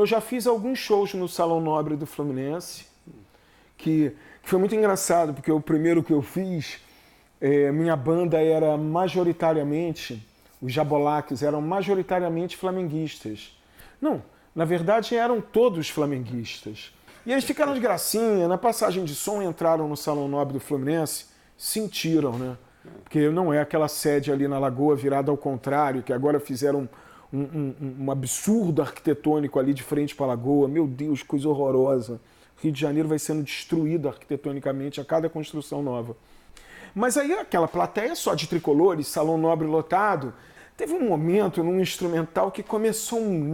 eu já fiz alguns shows no Salão Nobre do Fluminense, que foi muito engraçado, porque o primeiro que eu fiz, minha banda era majoritariamente, os Jabolaques eram majoritariamente flamenguistas. Não, na verdade eram todos flamenguistas. E eles ficaram de gracinha, na passagem de som entraram no Salão Nobre do Fluminense, sentiram, né? Porque não é aquela sede ali na Lagoa virada ao contrário, que agora fizeram um absurdo arquitetônico ali de frente para a Lagoa. Meu Deus, coisa horrorosa. O Rio de Janeiro vai sendo destruído arquitetonicamente a cada construção nova. Mas aí aquela plateia só de tricolores, Salão Nobre lotado, teve um momento num instrumental que começou um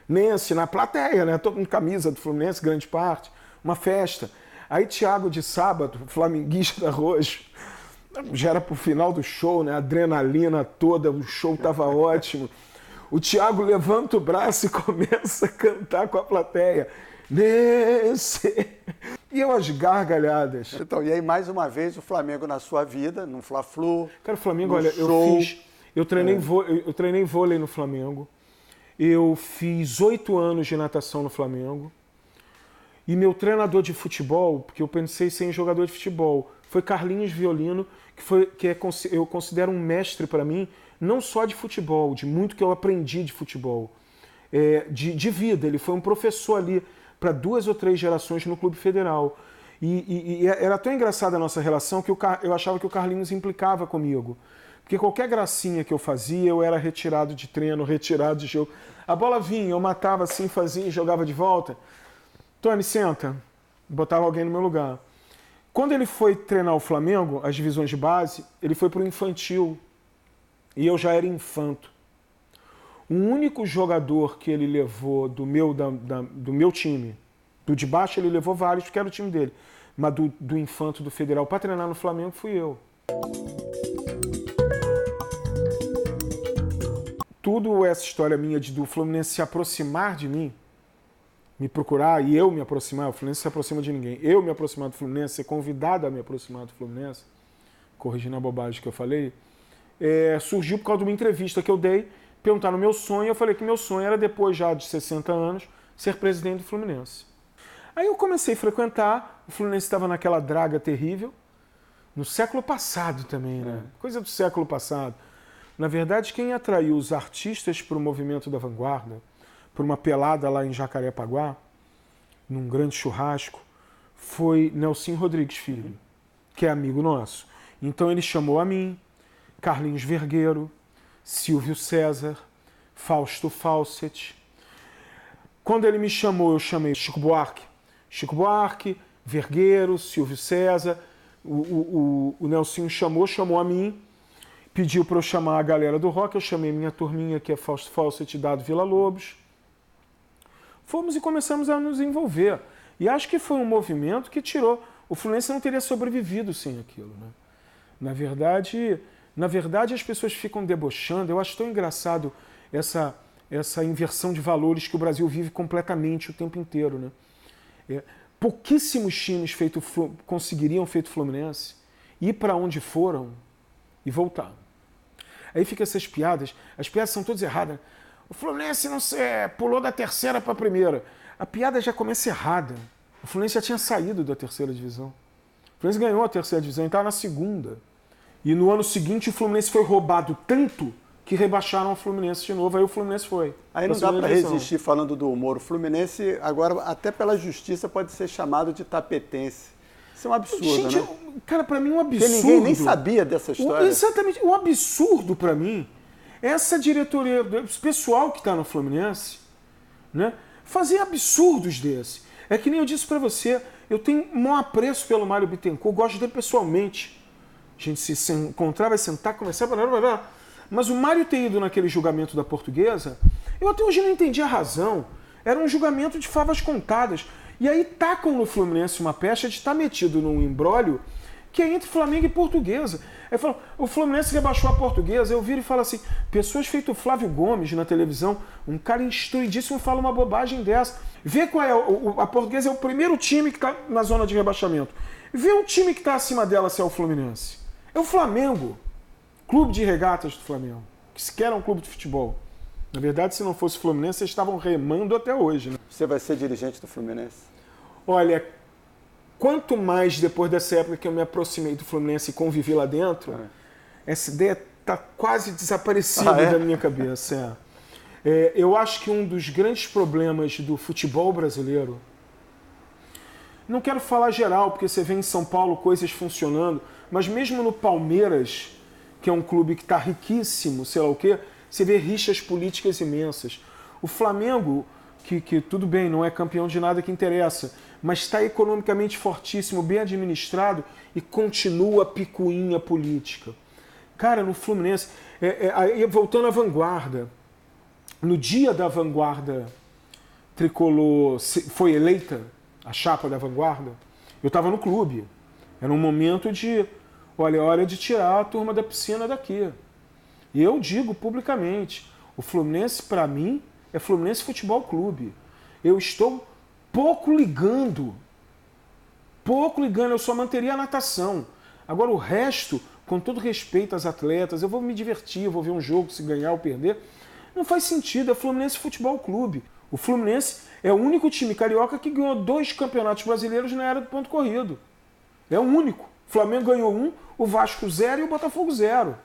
Nance na plateia, né? Todo com camisa do Fluminense, grande parte, uma festa. Aí Thiago de Sábado, flamenguista roxo, já era pro final do show, né? Adrenalina toda, o show tava ótimo. O Thiago levanta o braço e começa a cantar com a plateia. Nesse. E eu as gargalhadas. Então, e aí mais uma vez o Flamengo na sua vida, no Fla-Flu. Cara, o Flamengo, olha, show. eu treinei vôlei no Flamengo. Eu fiz 8 anos de natação no Flamengo. E meu treinador de futebol, porque eu pensei em ser jogador de futebol, foi Carlinhos Violino, eu considero um mestre para mim, não só de futebol, de muito que eu aprendi de futebol, de vida. Ele foi um professor ali para 2 ou 3 gerações no Clube Federal. E era tão engraçada a nossa relação que eu achava que o Carlinhos implicava comigo. Porque qualquer gracinha que eu fazia, eu era retirado de treino, retirado de jogo. A bola vinha, eu matava assim, fazia e jogava de volta. Tony, senta. Botava alguém no meu lugar. Quando ele foi treinar o Flamengo, as divisões de base, ele foi para o infantil. E eu já era infanto. O único jogador que ele levou do meu time, do de baixo ele levou vários, porque era o time dele. Mas do infanto, do federal, para treinar no Flamengo, fui eu. Tudo essa história minha do Fluminense se aproximar de mim, me procurar e eu me aproximar, o Fluminense se aproxima de ninguém, eu me aproximar do Fluminense, ser convidado a me aproximar do Fluminense, corrigindo a bobagem que eu falei, surgiu por causa de uma entrevista que eu dei, perguntaram o meu sonho, eu falei que meu sonho era, depois já de 60 anos, ser presidente do Fluminense. Aí eu comecei a frequentar, o Fluminense estava naquela draga terrível, no século passado também, né? Coisa do século passado. Na verdade, quem atraiu os artistas para o movimento da vanguarda, por uma pelada lá em Jacarepaguá, num grande churrasco, foi Nelson Rodrigues Filho, que é amigo nosso. Então ele chamou a mim, Carlinhos Vergueiro, Silvio César, Fausto Fawcett. Quando ele me chamou, eu chamei Chico Buarque, Vergueiro, Silvio César. O Nelson chamou a mim, pediu para eu chamar a galera do rock, eu chamei minha turminha, que é Fausto Fawcett, Dado Villa-Lobos. Fomos e começamos a nos envolver. E acho que foi um movimento que tirou... O Fluminense não teria sobrevivido sem aquilo, né? Na verdade, as pessoas ficam debochando. Eu acho tão engraçado essa inversão de valores que o Brasil vive completamente o tempo inteiro, né? Pouquíssimos times conseguiriam feito Fluminense ir para onde foram e voltar. Aí fica essas piadas, as piadas são todas erradas. O Fluminense não pulou da terceira para a primeira. A piada já começa errada. O Fluminense já tinha saído da terceira divisão. O Fluminense ganhou a terceira divisão e estava na segunda. E no ano seguinte o Fluminense foi roubado tanto que rebaixaram o Fluminense de novo, aí o Fluminense foi. Aí não dá para resistir falando do humor. O Fluminense, agora, até pela justiça, pode ser chamado de tapetense. Isso é um absurdo, gente, né? Cara, para mim é um absurdo. Porque ninguém nem sabia dessa história. Exatamente. O absurdo para mim é essa diretoria, esse pessoal que está no Fluminense, né, fazer absurdos desse. É que nem eu disse para você, eu tenho um maior apreço pelo Mário Bittencourt, gosto dele pessoalmente. A gente se encontrar, vai sentar, conversar, mas o Mário ter ido naquele julgamento da Portuguesa, eu até hoje não entendi a razão. Era um julgamento de favas contadas. E aí tacam no Fluminense uma pecha de estar metido num imbróglio que é entre Flamengo e Portuguesa. Aí falam, o Fluminense rebaixou a Portuguesa. Eu viro e falo assim, pessoas feito o Flávio Gomes na televisão, um cara instruidíssimo fala uma bobagem dessa. Vê qual é, a Portuguesa é o primeiro time que está na zona de rebaixamento. Vê o time que está acima dela se é o Fluminense. É o Flamengo. Clube de regatas do Flamengo, que sequer é um clube de futebol. Na verdade, se não fosse o Fluminense, eles estavam remando até hoje, né? Você vai ser dirigente do Fluminense? Olha, quanto mais depois dessa época que eu me aproximei do Fluminense e convivi lá dentro, essa ideia está quase desaparecida da minha cabeça. Eu acho que um dos grandes problemas do futebol brasileiro, não quero falar geral, porque você vê em São Paulo coisas funcionando, mas mesmo no Palmeiras, que é um clube que está riquíssimo, sei lá o quê, você vê rixas políticas imensas. O Flamengo, que tudo bem, não é campeão de nada que interessa, mas está economicamente fortíssimo, bem administrado e continua a picuinha política. Cara, no Fluminense, voltando à vanguarda, no dia da vanguarda tricolor foi eleita, a chapa da vanguarda, eu estava no clube. Era um momento de, olha, hora de tirar a turma da piscina daqui. E eu digo publicamente, o Fluminense, para mim, é Fluminense Futebol Clube. Eu estou pouco ligando, eu só manteria a natação. Agora o resto, com todo respeito às atletas, eu vou me divertir, eu vou ver um jogo, se ganhar ou perder, não faz sentido, é Fluminense Futebol Clube. O Fluminense é o único time carioca que ganhou 2 campeonatos brasileiros na era do ponto corrido. É o único. O Flamengo ganhou 1, o Vasco 0 e o Botafogo 0.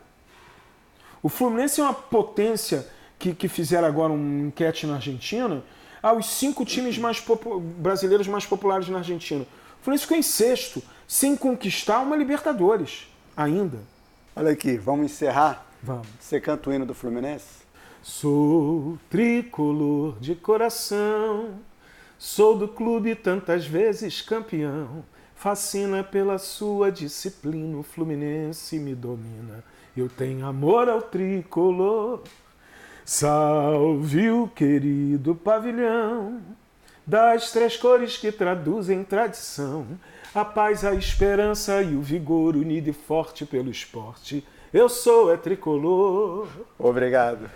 O Fluminense é uma potência que fizeram agora uma enquete na Argentina, os 5 times brasileiros mais populares na Argentina. O Fluminense ficou em 6º, sem conquistar uma Libertadores ainda. Olha aqui, vamos encerrar? Vamos. Você canta o hino do Fluminense? Sou tricolor de coração, sou do clube tantas vezes campeão, fascina pela sua disciplina, o Fluminense me domina, eu tenho amor ao tricolor. Salve o querido pavilhão, das 3 cores que traduzem tradição, a paz, a esperança e o vigor, unido e forte pelo esporte, eu sou tricolor. Obrigado.